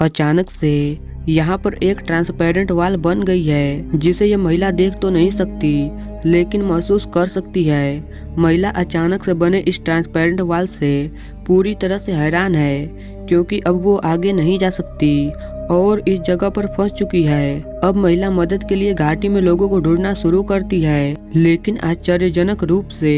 अचानक से यहाँ पर एक ट्रांसपेरेंट वॉल बन गई है जिसे ये महिला देख तो नहीं सकती लेकिन महसूस कर सकती है। महिला अचानक से बने इस ट्रांसपेरेंट वॉल से पूरी तरह से हैरान है क्योंकि अब वो आगे नहीं जा सकती और इस जगह पर फंस चुकी है। अब महिला मदद के लिए घाटी में लोगों को ढूंढना शुरू करती है लेकिन आश्चर्यजनक रूप से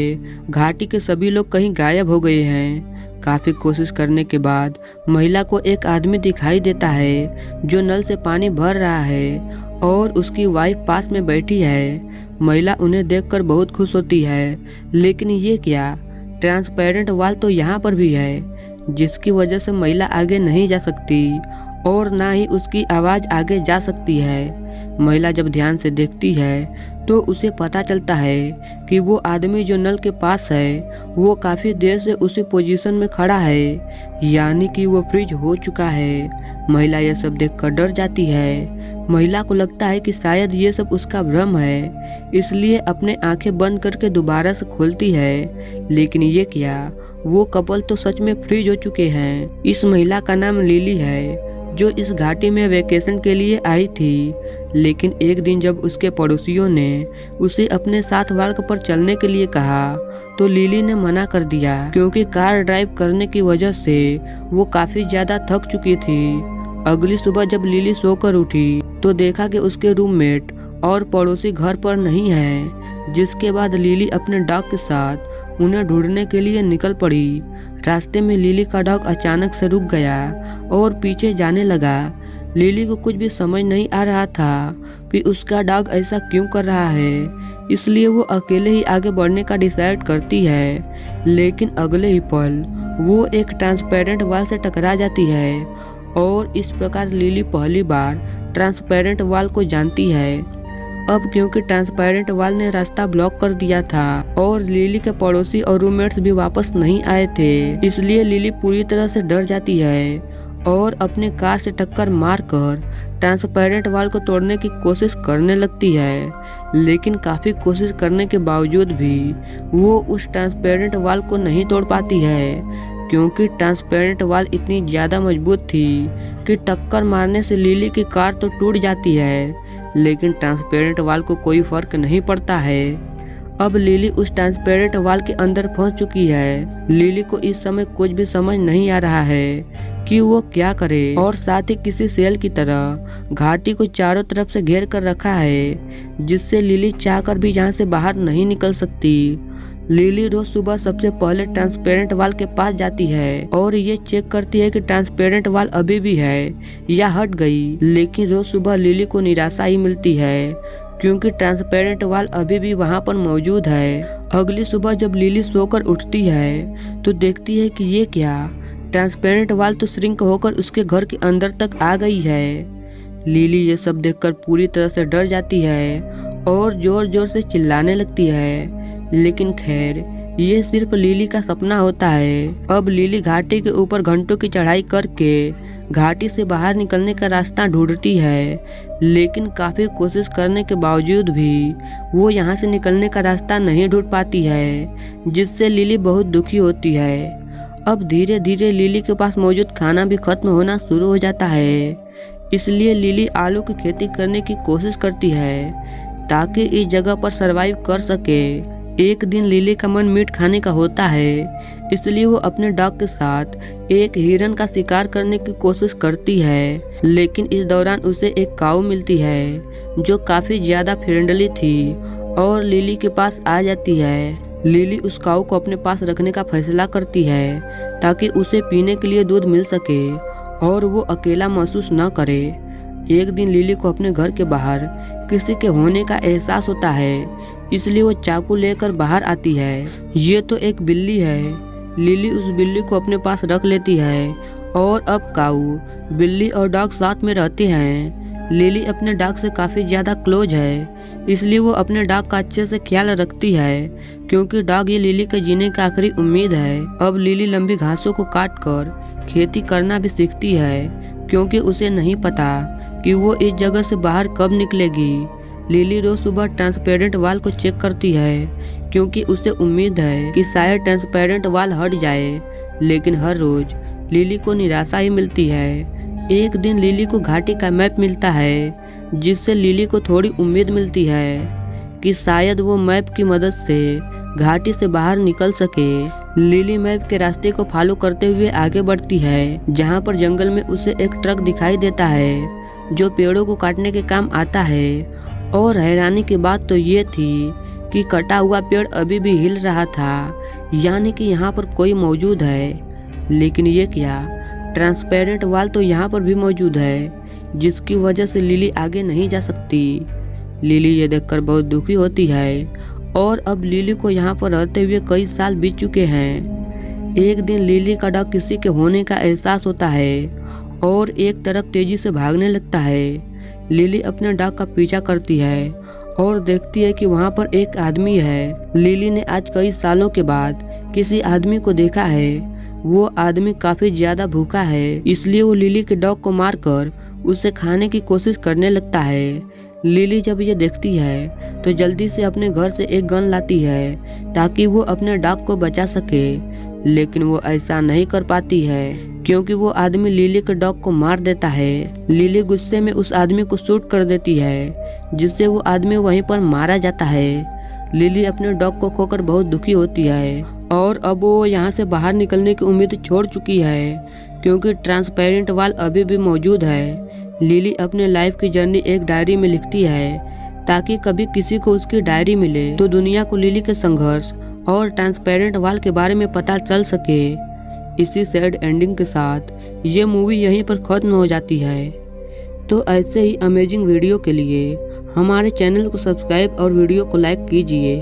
घाटी के सभी लोग कहीं गायब हो गए हैं। काफी कोशिश करने के बाद महिला को एक आदमी दिखाई देता है जो नल से पानी भर रहा है और उसकी वाइफ पास में बैठी है। महिला उन्हें देखकर बहुत खुश होती है लेकिन ये क्या, ट्रांसपेरेंट वॉल तो यहाँ पर भी है जिसकी वजह से महिला आगे नहीं जा सकती और ना ही उसकी आवाज आगे जा सकती है। महिला जब ध्यान से देखती है तो उसे पता चलता है कि वो आदमी जो नल के पास है वो काफी देर से उसी पोजीशन में खड़ा है, यानी कि वो फ्रीज हो चुका है। महिला यह सब देखकर डर जाती है। महिला को लगता है कि शायद ये सब उसका भ्रम है, इसलिए अपने आंखें बंद करके दोबारा से खोलती है। लेकिन ये क्या, वो कपल तो सच में फ्रीज हो चुके हैं। इस महिला का नाम लिली है जो इस घाटी में वेकेशन के लिए आई थी, लेकिन एक दिन जब उसके पड़ोसियों ने उसे अपने साथ वॉक पर चलने के लिए कहा तो लिली ने मना कर दिया क्योंकि कार ड्राइव करने की वजह से वो काफी ज्यादा थक चुकी थी। अगली सुबह जब लिली सोकर उठी तो देखा कि उसके रूममेट और पड़ोसी घर पर नहीं है, जिसके बाद लिली अपने डॉग के साथ उन्हें ढूंढने के लिए निकल पड़ी। रास्ते में लिली का डॉग अचानक से रुक गया और पीछे जाने लगा। लिली को कुछ भी समझ नहीं आ रहा था कि उसका डॉग ऐसा क्यों कर रहा है, इसलिए वो अकेले ही आगे बढ़ने का डिसाइड करती है। लेकिन अगले ही पल वो एक ट्रांसपेरेंट वॉल से टकरा जाती है और इस प्रकार लिली पहली बार ट्रांसपेरेंट वॉल को जानती है। अब क्योंकि ट्रांसपेरेंट वॉल ने रास्ता ब्लॉक कर दिया था और लिली के पड़ोसी और रूममेट्स भी वापस नहीं आए थे, इसलिए लिली पूरी तरह से डर जाती है और अपने कार से टक्कर मारकर ट्रांसपेरेंट वॉल को तोड़ने की कोशिश करने लगती है। लेकिन काफी कोशिश करने के बावजूद भी वो उस ट्रांसपेरेंट वॉल को नहीं तोड़ पाती है क्योंकि ट्रांसपेरेंट वॉल इतनी ज्यादा मजबूत थी कि टक्कर मारने से लिली की कार तो टूट जाती है, लेकिन ट्रांसपेरेंट वॉल को कोई फर्क नहीं पड़ता है। अब लिली उस ट्रांसपेरेंट वॉल के अंदर फंस चुकी है। लिली को इस समय कुछ भी समझ नहीं आ रहा है कि वो क्या करे और साथ ही किसी सेल की तरह घाटी को चारों तरफ से घेर कर रखा है जिससे लिली चाहकर भी यहाँ से बाहर नहीं निकल सकती। लिली रोज सुबह सबसे पहले ट्रांसपेरेंट वॉल के पास जाती है और ये चेक करती है कि ट्रांसपेरेंट वॉल अभी भी है या हट गई, लेकिन रोज सुबह लिली को निराशा ही मिलती है क्योंकि ट्रांसपेरेंट वॉल अभी भी वहाँ पर मौजूद है। अगली सुबह जब लिली सोकर उठती है तो देखती है कि ये क्या, ट्रांसपेरेंट वॉल तो श्रिंक होकर उसके घर के अंदर तक आ गई है। लिली ये सब देखकर पूरी तरह से डर जाती है और जोर जोर से चिल्लाने लगती है, लेकिन खैर ये सिर्फ लिली का सपना होता है। अब लिली घाटी के ऊपर घंटों की चढ़ाई करके घाटी से बाहर निकलने का रास्ता ढूंढती है, लेकिन काफी कोशिश करने के बावजूद भी वो यहाँ से निकलने का रास्ता नहीं ढूंढ पाती है, जिससे लिली बहुत दुखी होती है। अब धीरे धीरे लिली के पास मौजूद खाना भी खत्म होना शुरू हो जाता है, इसलिए लिली आलू की खेती करने की कोशिश करती है ताकि इस जगह पर सरवाइव कर सके। एक दिन लिली का मन मीट खाने का होता है, इसलिए वो अपने डॉग के साथ एक हिरन का शिकार करने की कोशिश करती है, लेकिन इस दौरान उसे एक काऊ मिलती है जो काफी ज्यादा फ्रेंडली थी और लिली के पास आ जाती है। लिली उस काऊ को अपने पास रखने का फैसला करती है ताकि उसे पीने के लिए दूध मिल सके और वो अकेला महसूस न करे। एक दिन लिली को अपने घर के बाहर किसी के होने का एहसास होता है, इसलिए वो चाकू लेकर बाहर आती है। ये तो एक बिल्ली है। लिली उस बिल्ली को अपने पास रख लेती है और अब काऊ, बिल्ली और डॉग साथ में रहते हैं। लिली अपने डॉग से काफ़ी ज़्यादा क्लोज है, इसलिए वो अपने डॉग का अच्छे से ख्याल रखती है क्योंकि डॉग ये लिली के जीने की आखिरी उम्मीद है। अब लिली लंबी घासों को काट कर खेती करना भी सीखती है क्योंकि उसे नहीं पता कि वो इस जगह से बाहर कब निकलेगी। लिली रोज सुबह ट्रांसपेरेंट वॉल को चेक करती है क्योंकि उसे उम्मीद है कि शायद ट्रांसपेरेंट वॉल हट जाए, लेकिन हर रोज लिली को निराशा ही मिलती है एक दिन लिली को घाटी का मैप मिलता है, जिससे लिली को थोड़ी उम्मीद मिलती है कि शायद वो मैप की मदद से घाटी से बाहर निकल सके। लिली मैप के रास्ते को फॉलो करते हुए आगे बढ़ती है, जहाँ पर जंगल में उसे एक ट्रक दिखाई देता है जो पेड़ों को काटने के काम आता है। और हैरानी की बात तो ये थी कि कटा हुआ पेड़ अभी भी हिल रहा था, यानी कि यहाँ पर कोई मौजूद है। लेकिन ये क्या, ट्रांसपेरेंट वॉल तो यहाँ पर भी मौजूद है, जिसकी वजह से लिली आगे नहीं जा सकती। लिली ये देखकर बहुत दुखी होती है और अब लिली को यहाँ पर रहते हुए कई साल बीत चुके हैं। एक दिन लिली का डॉग किसी के होने का एहसास होता है और एक तरफ तेजी से भागने लगता है। लिली अपने डॉग का पीछा करती है और देखती है कि वहाँ पर एक आदमी है। लिली ने आज कई सालों के बाद किसी आदमी को देखा है। वो आदमी काफी ज्यादा भूखा है, इसलिए वो लिली के डॉग को मारकर उसे खाने की कोशिश करने लगता है। लिली जब ये देखती है तो जल्दी से अपने घर से एक गन लाती है ताकि वो अपने डॉग को बचा सके, लेकिन वो ऐसा नहीं कर पाती है क्योंकि वो आदमी लिली के डॉग को मार देता है। लिली गुस्से में उस आदमी को शूट कर देती है, जिससे वो आदमी वहीं पर मारा जाता है। लिली अपने डॉग को खोकर बहुत दुखी होती है और अब वो यहाँ से बाहर निकलने की उम्मीद छोड़ चुकी है क्योंकि ट्रांसपेरेंट वॉल अभी भी मौजूद है। लिली अपने लाइफ की जर्नी एक डायरी में लिखती है ताकि कभी किसी को उसकी डायरी मिले तो दुनिया को लिली के संघर्ष और ट्रांसपेरेंट वॉल के बारे में पता चल सके। इसी सैड एंडिंग के साथ ये मूवी यहीं पर खत्म हो जाती है। तो ऐसे ही अमेजिंग वीडियो के लिए हमारे चैनल को सब्सक्राइब और वीडियो को लाइक कीजिए।